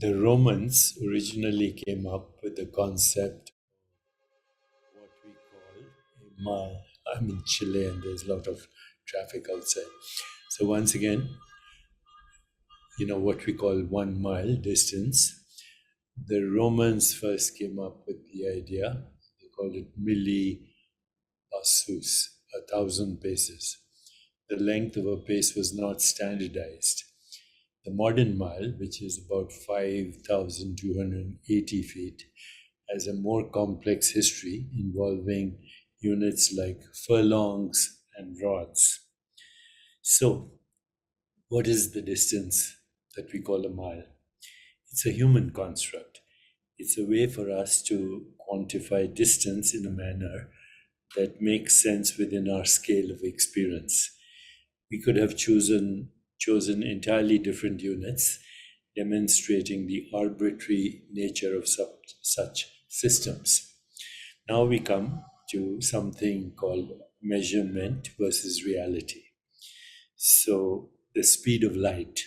The Romans originally came up with the concept what we call a mile. I'm in Chile and there's a lot of traffic outside. So once again, what we call 1 mile distance. The Romans first came up with the idea. They called it passus, 1,000 paces. The length of a pace was not standardized. The modern mile, which is about 5,280 feet, has a more complex history involving units like furlongs and rods. So, what is the distance that we call a mile? It's a human construct. It's a way for us to quantify distance in a manner that makes sense within our scale of experience. We could have chosen entirely different units, demonstrating the arbitrary nature of such systems. Now we come to something called measurement versus reality. So, the speed of light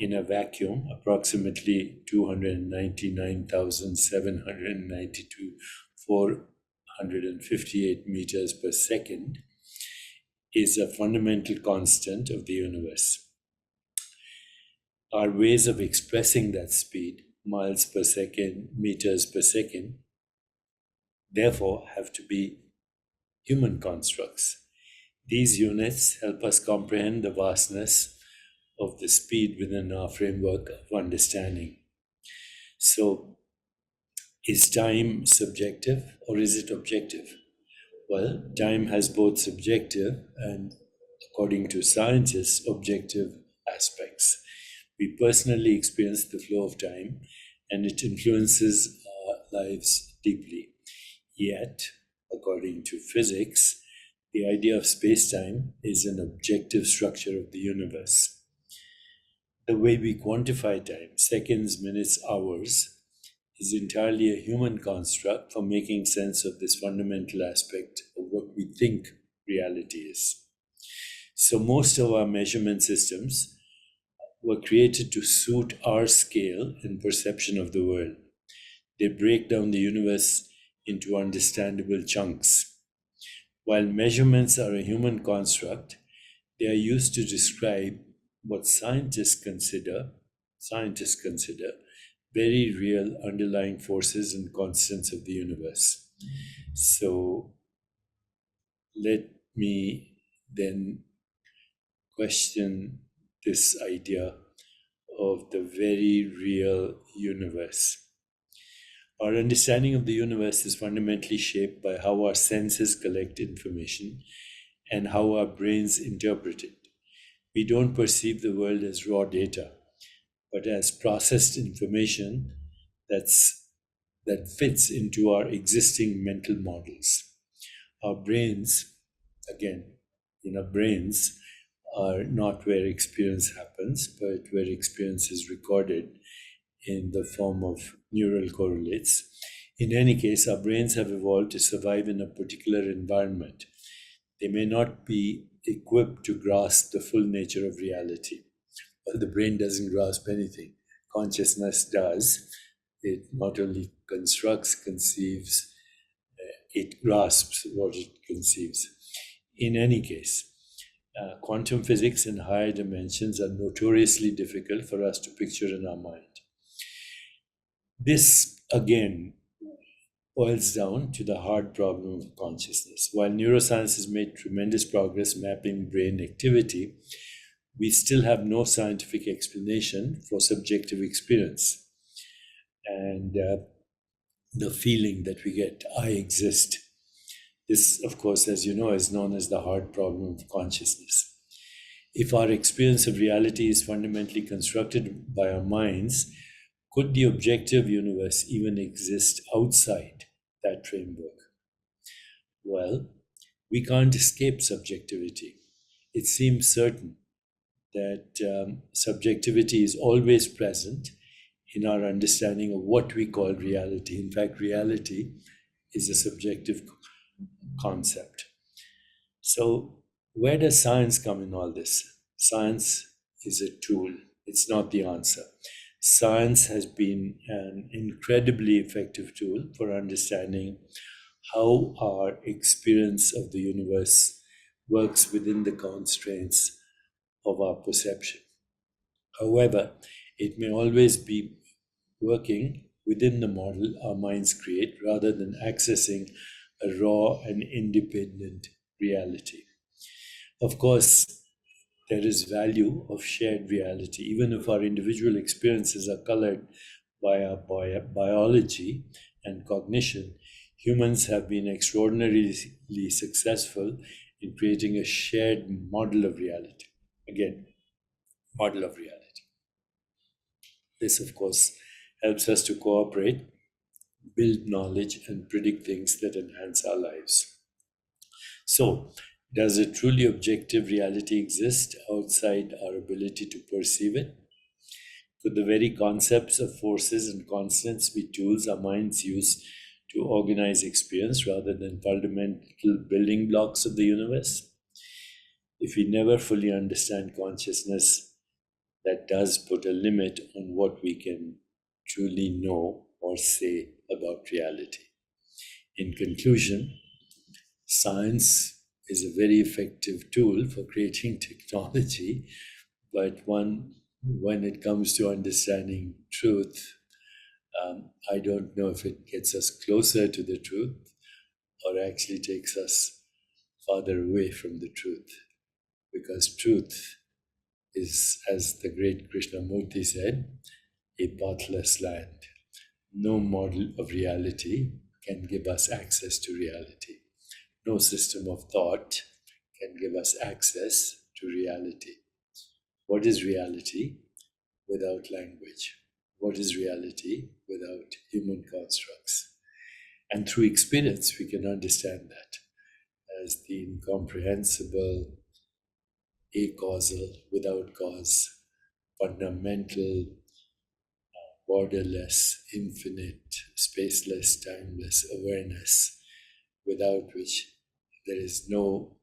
in a vacuum, approximately 299,792, 458 meters per second, is a fundamental constant of the universe. Our ways of expressing that speed, miles per second, meters per second, therefore have to be human constructs. These units help us comprehend the vastness of the speed within our framework of understanding. So, is time subjective or is it objective? Well, time has both subjective and, according to scientists, objective aspects. We personally experience the flow of time and it influences our lives deeply. Yet, according to physics, the idea of space-time is an objective structure of the universe. The way we quantify time, seconds, minutes, hours, is entirely a human construct for making sense of this fundamental aspect of what we think reality is. So most of our measurement systems were created to suit our scale and perception of the world. They break down the universe into understandable chunks. While measurements are a human construct, they are used to describe what scientists consider very real underlying forces and constants of the universe. So let me then question this idea of the very real universe. Our understanding of the universe is fundamentally shaped by how our senses collect information and how our brains interpret it. We don't perceive the world as raw data, but as processed information that fits into our existing mental models. Our brains, again, brains are not where experience happens, but where experience is recorded in the form of neural correlates. In any case, our brains have evolved to survive in a particular environment. They may not be equipped to grasp the full nature of reality. Well, the brain doesn't grasp anything. Consciousness does. It not only constructs, conceives, it grasps what it conceives. In any case, quantum physics in higher dimensions are notoriously difficult for us to picture in our mind. This, again, boils down to the hard problem of consciousness. While neuroscience has made tremendous progress mapping brain activity, we still have no scientific explanation for subjective experience and the feeling that we get, I exist. This, of course, as you know, is known as the hard problem of consciousness. If our experience of reality is fundamentally constructed by our minds, could the objective universe even exist outside that framework? Well, we can't escape subjectivity. It seems certain that subjectivity is always present in our understanding of what we call reality. In fact, reality is a subjective concept. So, where does science come in all this? Science is a tool, it's not the answer. Science has been an incredibly effective tool for understanding how our experience of the universe works within the constraints of our perception. However, it may always be working within the model our minds create rather than accessing a raw and independent reality. Of course, there is value of shared reality, even if our individual experiences are colored by our biology and cognition. Humans have been extraordinarily successful in creating a shared model of reality. Again, model of reality. This, of course, helps us to cooperate, build knowledge, and predict things that enhance our lives. So, does a truly objective reality exist outside our ability to perceive it? Could the very concepts of forces and constants be tools our minds use to organize experience rather than fundamental building blocks of the universe? If we never fully understand consciousness, that does put a limit on what we can truly know or say about reality. In conclusion, science is a very effective tool for creating technology, but when it comes to understanding truth, I don't know if it gets us closer to the truth or actually takes us farther away from the truth. Because truth is, as the great Krishnamurti said, a pathless land. No model of reality can give us access to reality. No system of thought can give us access to reality. What is reality without language? What is reality without human constructs? And through experience, we can understand that as the incomprehensible, acausal, without cause, fundamental, borderless, infinite, spaceless, timeless awareness, without which there is no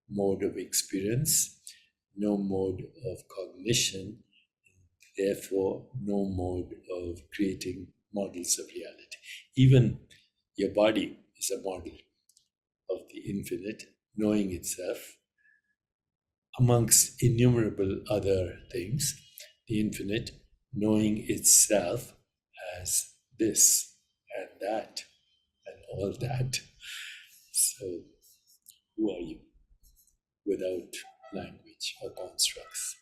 mode of experience, no mode of cognition, therefore, no mode of creating models of reality. Even your body is a model of the infinite, knowing itself, amongst innumerable other things, the infinite knowing itself as this and that and all that. So, who are you without language or constructs?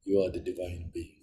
You are the divine being.